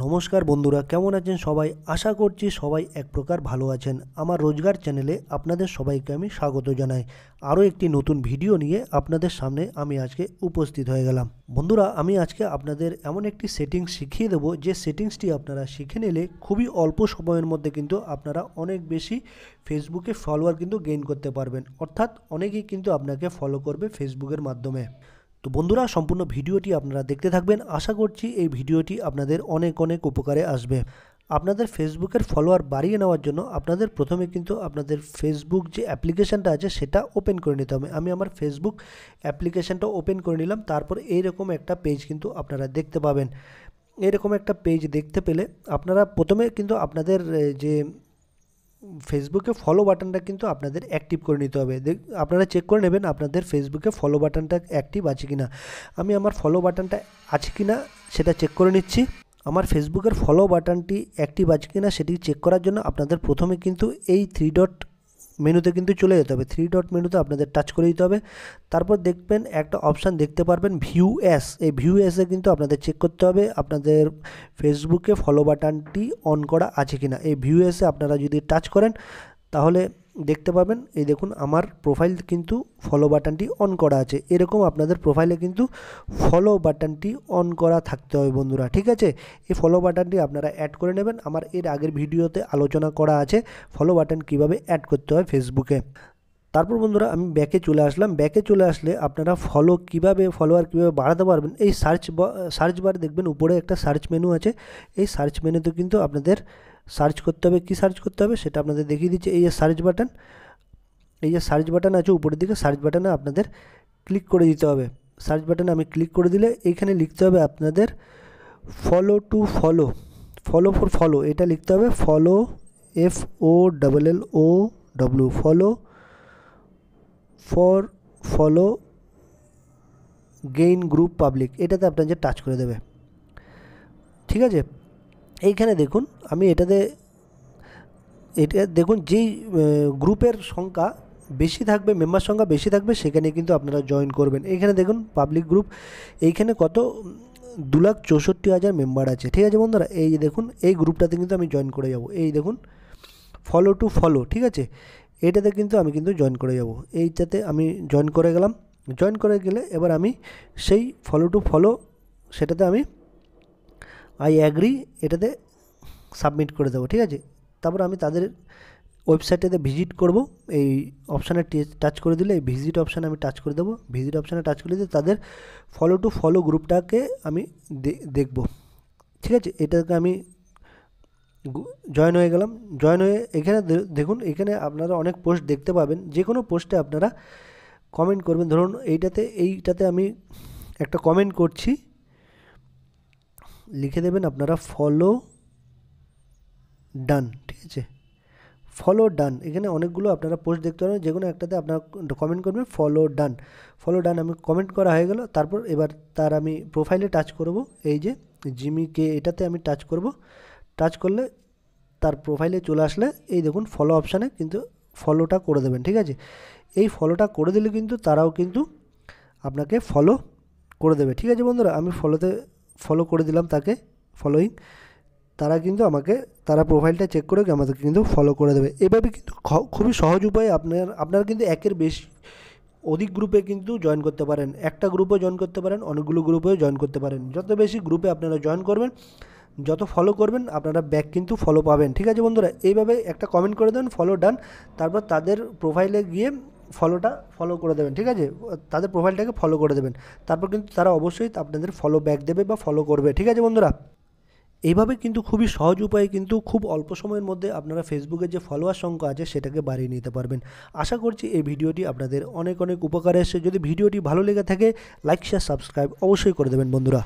নমস্কার বন্ধুরা, কেমন আছেন সবাই? আশা করছি সবাই এক প্রকার ভালো আছেন। আমার রোজগার চ্যানেলে আপনাদের সবাইকে আমি স্বাগত জানাই। আরও একটি নতুন ভিডিও নিয়ে আপনাদের সামনে আমি আজকে উপস্থিত হয়ে গেলাম। বন্ধুরা, আমি আজকে আপনাদের এমন একটি সেটিংস শিখিয়ে দেবো, যে সেটিংসটি আপনারা শিখে নিলে খুবই অল্প সময়ের মধ্যে কিন্তু আপনারা অনেক বেশি ফেসবুকে ফলোয়ার কিন্তু গেইন করতে পারবেন। অর্থাৎ অনেকেই কিন্তু আপনাকে ফলো করবে ফেসবুকের মাধ্যমে। তো বন্ধুরা, সম্পূর্ণ ভিডিওটি আপনারা দেখতে থাকবেন। আশা করছি এই ভিডিওটি আপনাদের অনেক অনেক উপকারে আসবে। আপনাদের ফেসবুকের ফলোয়ার বাড়িয়ে নেওয়ার জন্য আপনাদের প্রথমে কিন্তু আপনাদের ফেসবুক যে অ্যাপ্লিকেশানটা আছে সেটা ওপেন করে নিতে হবে। আমি আমার ফেসবুক অ্যাপ্লিকেশানটা ওপেন করে নিলাম। তারপর এইরকম একটা পেজ কিন্তু আপনারা দেখতে পাবেন। এরকম একটা পেজ দেখতে পেলে আপনারা প্রথমে কিন্তু আপনাদের যে ফেসবুকে ফলো বাটনটা কিন্তু আপনাদের অ্যাক্টিভ করে নিতে হবে। আপনারা চেক করে নেবেন আপনাদের ফেসবুকে ফলো বাটনটা অ্যাক্টিভ আছে কিনা। আমি আমার ফলো বাটনটা আছে কিনা সেটা চেক করে নিচ্ছি। আমার ফেসবুকের ফলো বাটনটি অ্যাক্টিভ আছে কিনা সেটি চেক করার জন্য আপনাদের প্রথমে কিন্তু এই 3 ডট মেনুতে কিন্তু চলে যেতে হবে। 3 ডট মেনুতে আপনাদের টাচ করে দিতে হবে। তারপর দেখবেন একটা অপশান দেখতে পারবেন ভিউ অ্যাস। এই ভিউ অ্যাসে কিন্তু আপনাদের চেক করতে হবে আপনাদের ফেসবুকে ফলো বাটনটি অন করা আছে কিনা। এই ভিউ অ্যাসে আপনারা যদি টাচ করেন তাহলে দেখতে পাবেন, এই দেখুন আমার প্রোফাইল কিন্তু ফলো বাটনটি অন করা আছে। এরকম আপনাদের প্রোফাইলে কিন্তু ফলো বাটনটি অন করা থাকতে হবে বন্ধুরা, ঠিক আছে। এই ফলো বাটনটি আপনারা অ্যাড করে নেবেন। আমার এর আগের ভিডিওতে আলোচনা করা আছে ফলো বাটন কিভাবে অ্যাড করতে হয় ফেসবুকে। তারপর বন্ধুরা আমি ব্যাকে চলে আসলাম। ব্যাকে চলে আসলে আপনারা ফলোয়ার কীভাবে বাড়াতে পারবেন, এই সার্চ বার দেখবেন উপরে একটা সার্চ মেনু আছে। এই সার্চ মেনুতে কিন্তু আপনাদের সার্চ করতে হবে। কি সার্চ করতে হবে সেটা আপনাদের দেখিয়ে দিচ্ছে। এই যে সার্চ বাটন আছে উপরের দিকে, সার্চ বাটনে আপনাদের ক্লিক করে দিতে হবে। সার্চ বাটনে আমি ক্লিক করে দিলে এইখানে লিখতে হবে আপনাদের ফলো ফর ফলো, এটা লিখতে হবে follow FOLLOW follow for follow gain group public, এটাতে আপনাদের টাচ করে দেবে, ঠিক আছে। এইখানে দেখুন আমি এটা দেখুন যেই গ্রুপের সংখ্যা বেশি থাকবে, মেম্বার সংখ্যা বেশি থাকবে, সেখানে কিন্তু আপনারা জয়েন করবেন। এইখানে দেখুন পাবলিক গ্রুপ, এইখানে কত 2,64,000 মেম্বার আছে, ঠিক আছে বন্ধুরা। এই যে দেখুন এই গ্রুপটাতে কিন্তু আমি জয়েন করে যাব। এই দেখুন ফলো, ঠিক আছে, এইটাতে কিন্তু আমি জয়েন করে যাব। এইটাতে আমি জয়েন করে গেলাম। জয়েন করে গেলে এবার আমি সেই ফলো সেটাতে আমি আই অ্যাগ্রি এটাতে সাবমিট করে দেবো, ঠিক আছে। তারপর আমি তাদের ওয়েবসাইটেতে ভিজিট করব। এই অপশানে টাচ করে দিলে এই ভিজিট অপশানে আমি টাচ করে দেবো। ভিজিট অপশানে টাচ করে দিলে তাদের ফলো গ্রুপটাকে আমি দেখব, ঠিক আছে। এটাকে আমি জয়েন হয়ে গেলাম। জয়েন হয়ে এখানে দেখুন, এখানে আপনারা অনেক পোস্ট দেখতে পাবেন। যে কোনো পোস্টে আপনারা কমেন্ট করবেন। ধরুন এইটাতে আমি একটা কমেন্ট করছি, লিখে দেবেন আপনারা ফলো ডান, ঠিক আছে, ফলো ডান। এখানে অনেকগুলো আপনারা পোস্ট দেখতে পাবেন, যে কোনো একটাতে আপনারা কমেন্ট করবেন ফলো ডান। আমি কমেন্ট করা হয়ে গেল। তারপর এবার আমি প্রোফাইলে টাচ করব। এই যে জিমিকে, এটাতে আমি টাচ করব। টাচ করলে তার প্রোফাইলে চলে আসলে এই দেখুন ফলো অপশানে কিন্তু ফলোটা করে দেবেন, ঠিক আছে। এই ফলোটা করে দিলে কিন্তু তারাও কিন্তু আপনাকে ফলো করে দেবে, ঠিক আছে বন্ধুরা। আমি ফলো করে দিলাম তাকে, ফলোইং। তারা কিন্তু তারা প্রোফাইলটা চেক করে আমাদেরকে কিন্তু ফলো করে দেবে। এভাবে কিন্তু খুবই সহজ উপায়ে আপনারা কিন্তু একের বেশি অধিক গ্রুপে কিন্তু জয়েন করতে পারেন। একটা গ্রুপে জয়েন করতে পারেন, অনেকগুলো গ্রুপেও জয়েন করতে পারেন। যত বেশি গ্রুপে আপনারা জয়েন করবেন, যত ফলো করবেন আপনারা ব্যাক কিন্তু ফলো পাবেন, ঠিক আছে বন্ধুরা। এইভাবে একটা কমেন্ট করে দেবেন ফলো ডান। তারপর তাদের প্রোফাইলে গিয়ে ফলো করে দেবেন, ঠিক আছে। তাদের প্রোফাইলটাকে ফলো করে দেবেন। তারপর কিন্তু তারা অবশ্যই আপনাদের ফলো ব্যাক দেবে বা ফলো করবে, ঠিক আছে বন্ধুরা। এইভাবে কিন্তু খুবই সহজ উপায়ে কিন্তু খুব অল্প সময়ের মধ্যে আপনারা ফেসবুকের যে ফলোয়ার সংখ্যা আছে সেটাকে বাড়িয়ে নিতে পারবেন। আশা করছি এই ভিডিওটি আপনাদের অনেক অনেক উপকারে এসেছে। যদি ভিডিওটি ভালো লেগে থাকে লাইক শেয়ার সাবস্ক্রাইব অবশ্যই করে দেবেন বন্ধুরা।